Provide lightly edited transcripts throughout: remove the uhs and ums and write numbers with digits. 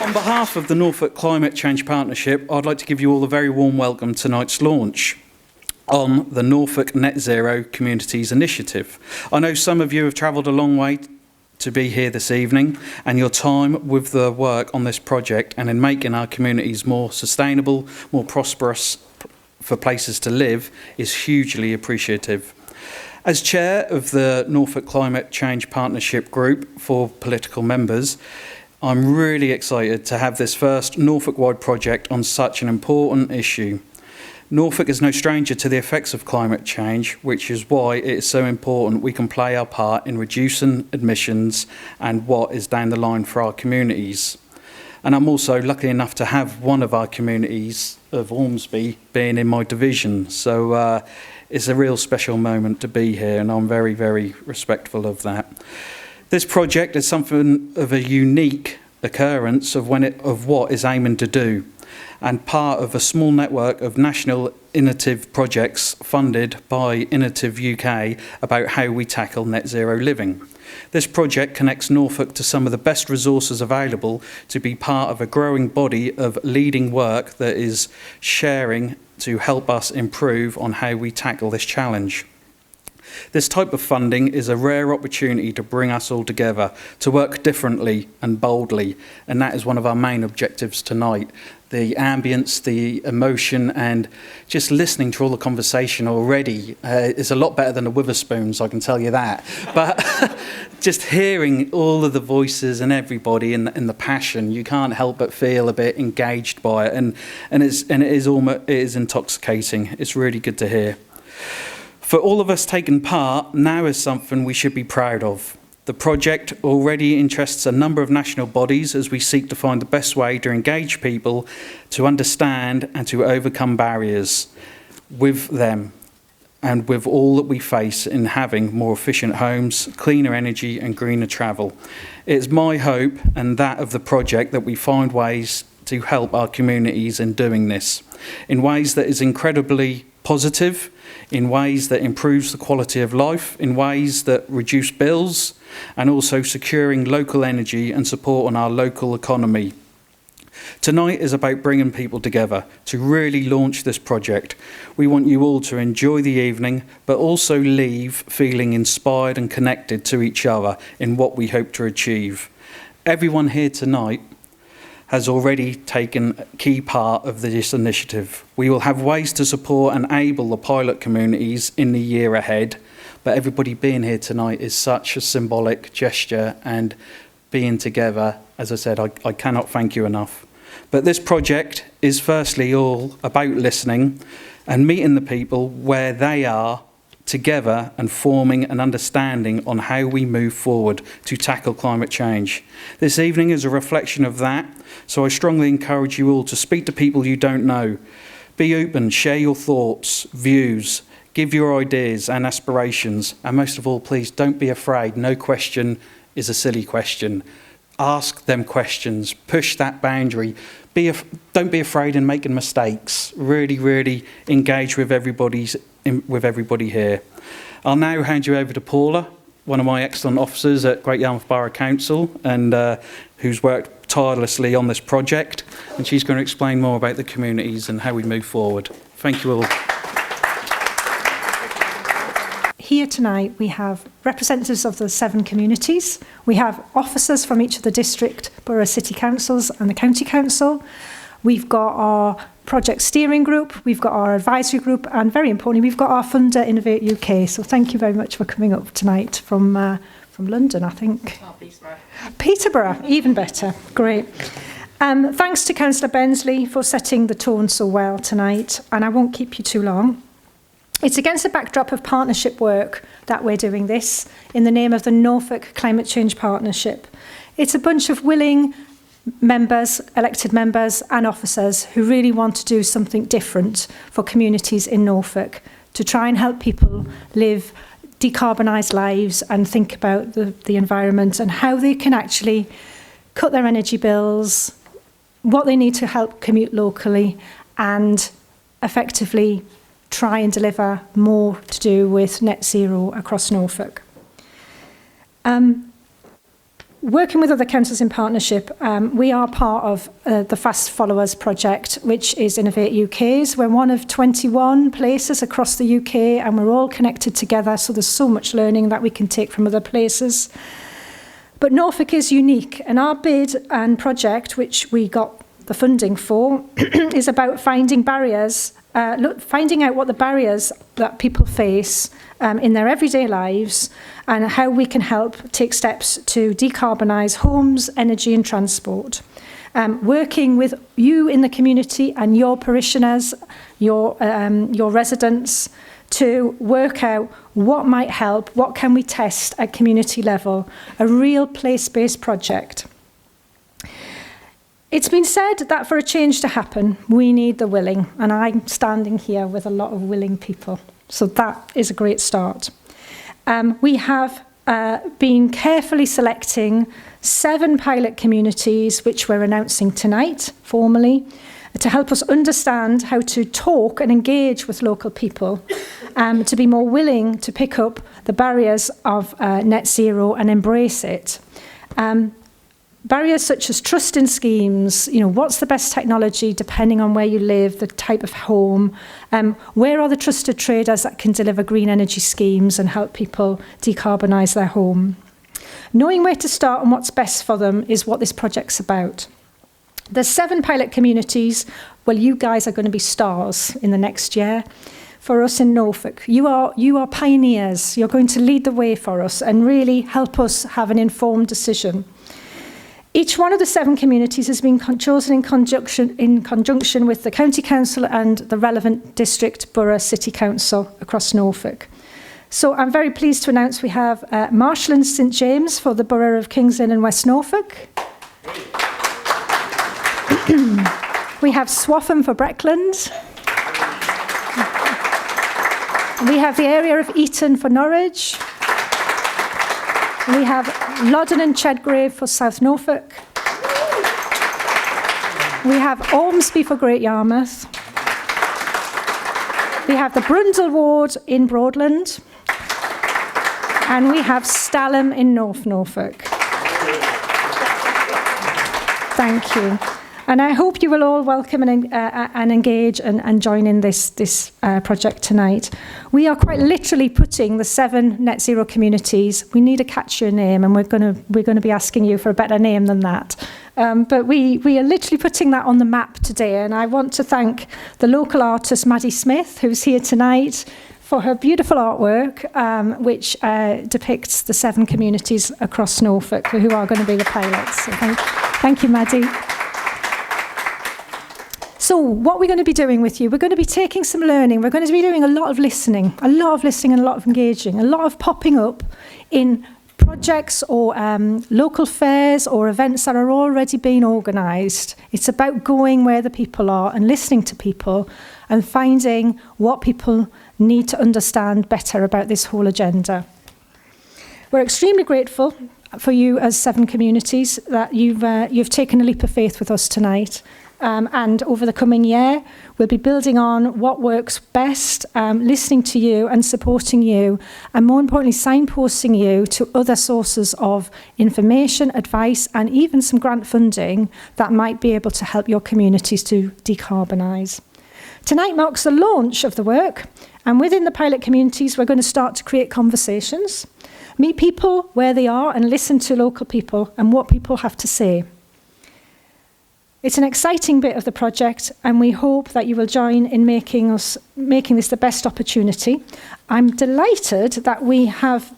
On behalf of the Norfolk Climate Change Partnership, I'd like to give you all a very warm welcome to tonight's launch on the Norfolk Net Zero Communities initiative. I know some of you have travelled a long way to be here this evening, and your time with the work on this project and in making our communities more sustainable, more prosperous for places to live is hugely appreciative. As chair of the Norfolk Climate Change Partnership group for political members, I'm really excited to have this first Norfolk-wide project on such an important issue. Norfolk is no stranger to the effects of climate change, which is why it is so important we can play our part in reducing emissions and what is down the line for our communities. And I'm also lucky enough to have one of our communities of Ormsby being in my division. So it's a real special moment to be here, and I'm very, very respectful of that. This project is something of a unique occurrence of what is aiming to do, and part of a small network of national innovative projects funded by Innovate UK about how we tackle net zero living. This project connects Norfolk to some of the best resources available to be part of a growing body of leading work that is sharing to help us improve on how we tackle this challenge. This type of funding is a rare opportunity to bring us all together, to work differently and boldly, and that is one of our main objectives tonight. The ambience, the emotion, and just listening to all the conversation already is a lot better than the Witherspoons, I can tell you that. But just hearing all of the voices and everybody and the passion, you can't help but feel a bit engaged by it, and it is intoxicating. It's really good to hear. For all of us taking part, now is something we should be proud of. The project already interests a number of national bodies as we seek to find the best way to engage people, to understand and to overcome barriers with them and with all that we face in having more efficient homes, cleaner energy and greener travel. It's my hope and that of the project that we find ways to help our communities in doing this, in ways that is incredibly positive, in ways that improves the quality of life, in ways that reduce bills, and also securing local energy and support on our local economy. Tonight is about bringing people together to really launch this project. We want you all to enjoy the evening, but also leave feeling inspired and connected to each other in what we hope to achieve. Everyone here tonight has already taken a key part of this initiative. We will have ways to support and enable the pilot communities in the year ahead, but everybody being here tonight is such a symbolic gesture, and being together, as I said, I cannot thank you enough. But this project is firstly all about listening and meeting the people where they are together and forming an understanding on how we move forward to tackle climate change. This evening is a reflection of that, so I strongly encourage you all to speak to people you don't know. Be open, share your thoughts, views, give your ideas and aspirations, and most of all, please don't be afraid. No question is a silly question. Ask them questions, push that boundary. Don't be afraid in making mistakes. Really, really engage with everybody here. I'll now hand you over to Paula, one of my excellent officers at Great Yarmouth Borough Council, and who's worked tirelessly on this project, and she's going to explain more about the communities and how we move forward. Thank you all. Here tonight we have representatives of the 7 communities. We have officers from each of the district, borough, city councils and the county council. We've got our project steering group, we've got our advisory group, and very importantly, we've got our funder, Innovate UK. So thank you very much for coming up tonight from London, I think. Oh, Peterborough. Peterborough, even better. Great. Thanks to Councillor Bensley for setting the tone so well tonight, and I won't keep you too long. It's against the backdrop of partnership work that we're doing this in the name of the Norfolk Climate Change Partnership. It's a bunch of willing members, elected members and officers who really want to do something different for communities in Norfolk to try and help people live decarbonised lives and think about the environment and how they can actually cut their energy bills, what they need to help commute locally, and effectively try and deliver more to do with net zero across Norfolk. Working with other councils in partnership, we are part of the Fast Followers project, which is Innovate UK's. We're one of 21 places across the UK, and we're all connected together, so there's so much learning that we can take from other places. But Norfolk is unique, and our bid and project, which we got the funding for, is about finding barriers, finding out what the barriers that people face in their everyday lives, and how we can help take steps to decarbonise homes, energy and transport. Working with you in the community and your parishioners, your residents, to work out what might help, what can we test at community level, a real place-based project. It's been said that for a change to happen, we need the willing, and I'm standing here with a lot of willing people. So that is a great start. We have been carefully selecting 7 pilot communities, which we're announcing tonight, formally, to help us understand how to talk and engage with local people, to be more willing to pick up the barriers of net zero and embrace it. Barriers such as trust in schemes, what's the best technology depending on where you live, the type of home, where are the trusted traders that can deliver green energy schemes and help people decarbonise their home. Knowing where to start and what's best for them is what this project's about. There's 7 pilot communities. Well, you guys are going to be stars in the next year. For us in Norfolk, you are pioneers. You're going to lead the way for us and really help us have an informed decision. Each one of the 7 communities has been chosen in conjunction with the County Council and the relevant district, borough, city council across Norfolk. So I'm very pleased to announce we have Marshall and St James for the borough of Kings Lynn and West Norfolk. We have Swaffham for Breckland. We have the area of Eton for Norwich. We have Loddon and Chedgrave for South Norfolk. We have Ormsby for Great Yarmouth. We have the Brundle Ward in Broadland. And we have Stalham in North Norfolk. Thank you. And I hope you will all welcome and engage and join in this project tonight. We are quite literally putting the 7 net zero communities. We need a catchier name, and we're going to be asking you for a better name than that. But we are literally putting that on the map today. And I want to thank the local artist Maddie Smith, who's here tonight, for her beautiful artwork, which depicts the 7 communities across Norfolk who are going to be the pilots. So thank you, Maddie. So what we're going to be doing with you, we're going to be taking some learning. We're going to be doing a lot of listening and a lot of engaging, a lot of popping up in projects or local fairs or events that are already being organised. It's about going where the people are and listening to people and finding what people need to understand better about this whole agenda. We're extremely grateful for you as 7 communities that you've taken a leap of faith with us tonight. And over the coming year, we'll be building on what works best, listening to you and supporting you, and more importantly, signposting you to other sources of information, advice, and even some grant funding that might be able to help your communities to decarbonise. Tonight marks the launch of the work, and within the pilot communities, we're going to start to create conversations, meet people where they are, and listen to local people and what people have to say. It's an exciting bit of the project, and we hope that you will join in making this the best opportunity. I'm delighted that we have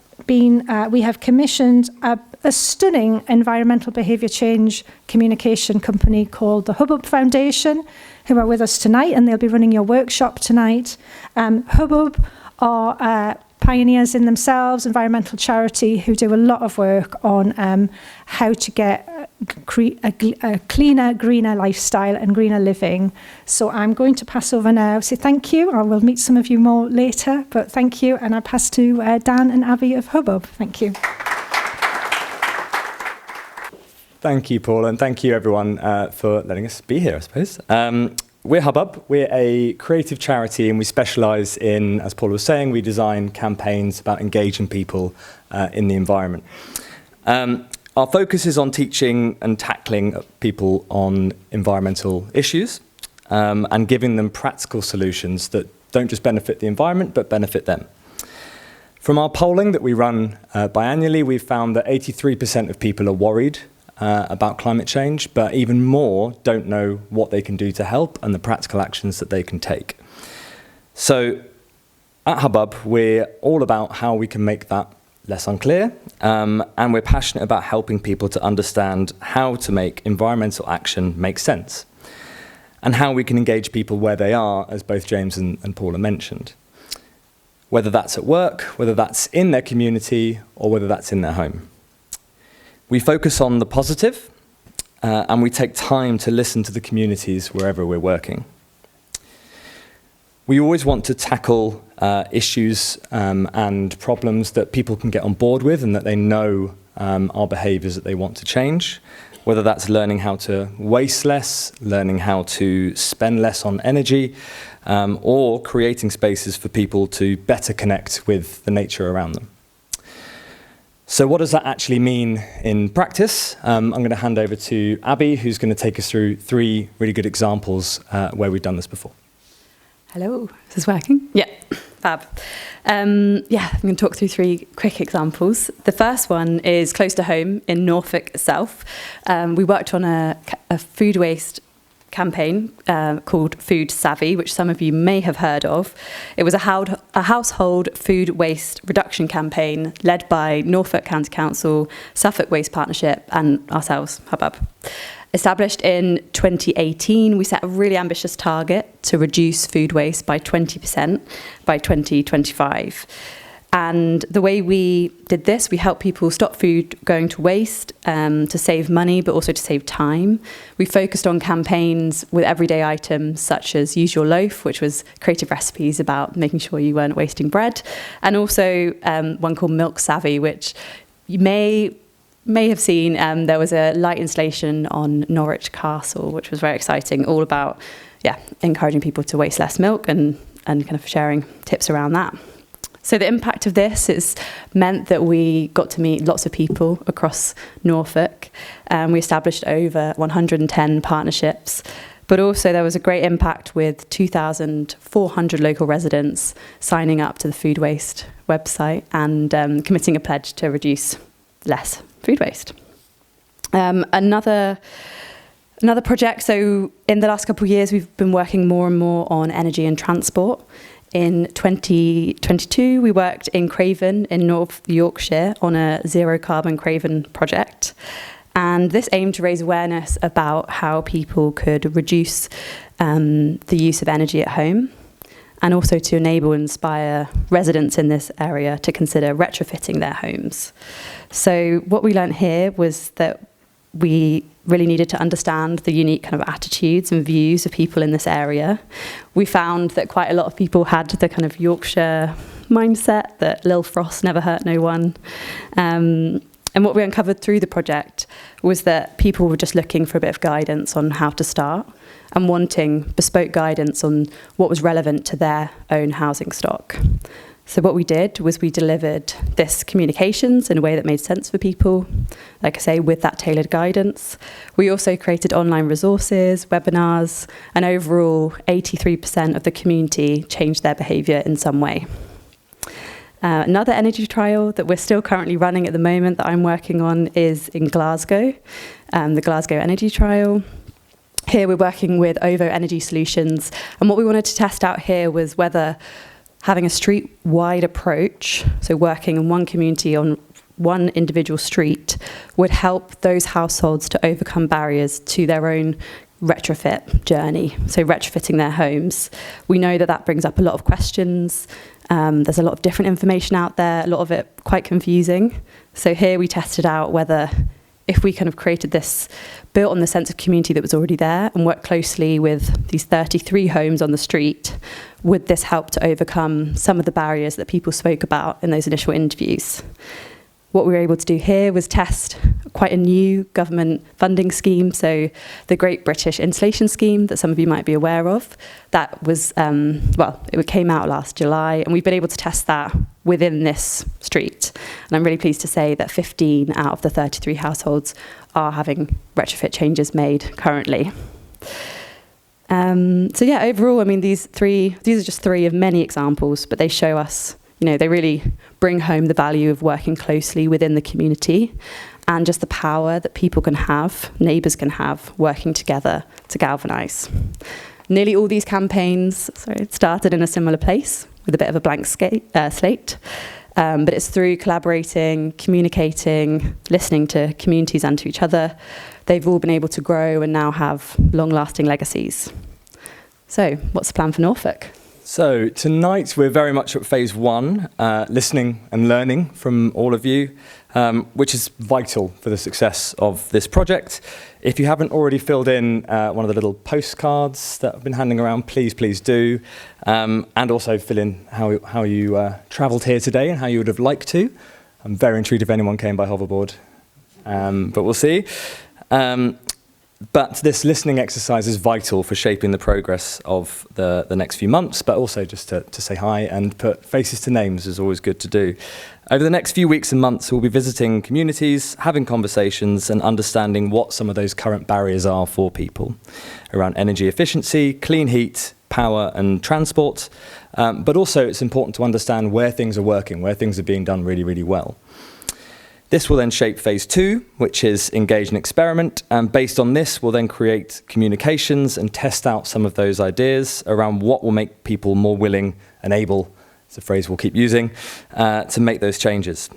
commissioned a stunning environmental behaviour change communication company called the Hubbub Foundation, who are with us tonight, and they'll be running your workshop tonight. Hubbub are pioneers in themselves, environmental charity who do a lot of work on how to get a cleaner, greener lifestyle and greener living. So I'm going to pass over now. Say thank you. I will meet some of you more later, but thank you. And I pass to Dan and Abby of Hubbub. Thank you. Thank you, Paul, and thank you everyone for letting us be here, I suppose. we're Hubbub. We're a creative charity and we specialise in, as Paula was saying, we design campaigns about engaging people in the environment. Our focus is on teaching and tackling people on environmental issues and giving them practical solutions that don't just benefit the environment but benefit them. From our polling that we run biannually, we've found that 83% of people are worried about climate change, but even more don't know what they can do to help and the practical actions that they can take. So at Hubbub, we're all about how we can make that less unclear, and we're passionate about helping people to understand how to make environmental action make sense and how we can engage people where they are, as both James and Paula mentioned. Whether that's at work, whether that's in their community, or whether that's in their home. We focus on the positive, and we take time to listen to the communities wherever we're working. We always want to tackle issues and problems that people can get on board with and that they know are behaviours that they want to change, whether that's learning how to waste less, learning how to spend less on energy, or creating spaces for people to better connect with the nature around them. So what does that actually mean in practice? I'm going to hand over to Abby, who's going to take us through 3 really good examples where we've done this before. Hello, is this working? Yeah, fab. I'm going to talk through 3 quick examples. The first one is close to home in Norfolk itself. We worked on a food waste campaign called Food Savvy, which some of you may have heard of. It was a household food waste reduction campaign led by Norfolk County Council, Suffolk Waste Partnership and ourselves, Hubbub. Established in 2018, we set a really ambitious target to reduce food waste by 20% by 2025. And the way we did this, we helped people stop food going to waste, to save money, but also to save time. We focused on campaigns with everyday items such as Use Your Loaf, which was creative recipes about making sure you weren't wasting bread. And also one called Milk Savvy, which you may have seen. There was a light installation on Norwich Castle, which was very exciting, all about encouraging people to waste less milk and kind of sharing tips around that. So the impact of this has meant that we got to meet lots of people across Norfolk. We established over 110 partnerships, but also there was a great impact with 2,400 local residents signing up to the food waste website and committing a pledge to reduce less food waste. Another project, so in the last couple of years, we've been working more and more on energy and transport. In 2022, we worked in Craven in North Yorkshire on a zero carbon Craven project. And this aimed to raise awareness about how people could reduce the use of energy at home, and also to enable and inspire residents in this area to consider retrofitting their homes. So what we learned here was that we really needed to understand the unique kind of attitudes and views of people in this area. We found that quite a lot of people had the kind of Yorkshire mindset that Lil Frost never hurt no one. And what we uncovered through the project was that people were just looking for a bit of guidance on how to start and wanting bespoke guidance on what was relevant to their own housing stock. So what we did was we delivered this communications in a way that made sense for people, like I say, with that tailored guidance. We also created online resources, webinars, and overall 83% of the community changed their behaviour in some way. Another energy trial that we're still currently running at the moment that I'm working on is in Glasgow, the Glasgow Energy Trial. Here we're working with OVO Energy Solutions, and what we wanted to test out here was whether having a street-wide approach, so working in one community on one individual street, would help those households to overcome barriers to their own retrofit journey, so retrofitting their homes. We know that that brings up a lot of questions. There's a lot of different information out there, a lot of it quite confusing. So here we tested out whether if we kind of created this, built on the sense of community that was already there and worked closely with these 33 homes on the street, would this help to overcome some of the barriers that people spoke about in those initial interviews? what we were able to do here was test quite a new government funding scheme, so the Great British Insulation Scheme that some of you might be aware of. That was, it came out last July, and we've been able to test that within this street. And I'm really pleased to say that 15 out of the 33 households are having retrofit changes made currently. Overall, I mean, these are just three of many examples, but they show us, they really bring home the value of working closely within the community and just the power that people can have, neighbours can have, working together to galvanise. Nearly all these campaigns started in a similar place with a bit of a blank slate, but it's through collaborating, communicating, listening to communities and to each other. They've all been able to grow and now have long-lasting legacies. So, what's the plan for Norfolk? So tonight we're very much at phase one, listening and learning from all of you, which is vital for the success of this project. If you haven't already filled in one of the little postcards that I've been handing around, please do. And also fill in how you travelled here today and how you would have liked to. I'm very intrigued if anyone came by hoverboard, but we'll see. But this listening exercise is vital for shaping the progress of the next few months, but also just to say hi and put faces to names is always good to do. Over the next few weeks and months, we'll be visiting communities, having conversations and understanding what some of those current barriers are for people around energy efficiency, clean heat, power and transport. But also it's important to understand where things are working, where things are being done really, really well. This will then shape phase two, which is engage and experiment. And based on this, we'll then create communications and test out some of those ideas around what will make people more willing and able, it's a phrase we'll keep using, to make those changes.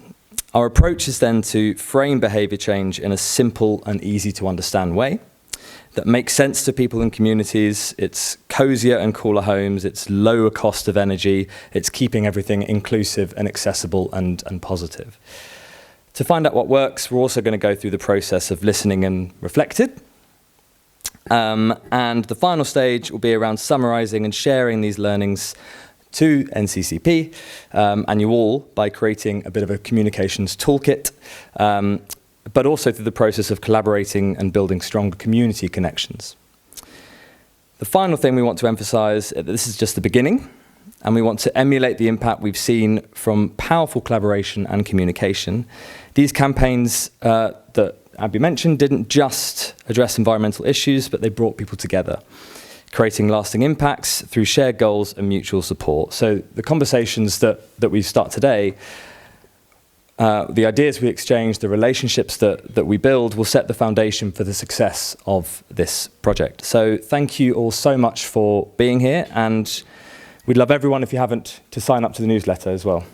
Our approach is then to frame behaviour change in a simple and easy to understand way that makes sense to people in communities. It's cosier and cooler homes, it's lower cost of energy, it's keeping everything inclusive and accessible and positive. To find out what works, we're also going to go through the process of listening and reflected. And the final stage will be around summarising and sharing these learnings to NCCP and you all by creating a bit of a communications toolkit, but also through the process of collaborating and building stronger community connections. The final thing we want to emphasise is that this is just the beginning, and we want to emulate the impact we've seen from powerful collaboration and communication. These campaigns that Abby mentioned didn't just address environmental issues, but they brought people together, creating lasting impacts through shared goals and mutual support. So the conversations that we start today, the ideas we exchange, the relationships that we build will set the foundation for the success of this project. So thank you all so much for being here, and we'd love everyone, if you haven't, to sign up to the newsletter as well.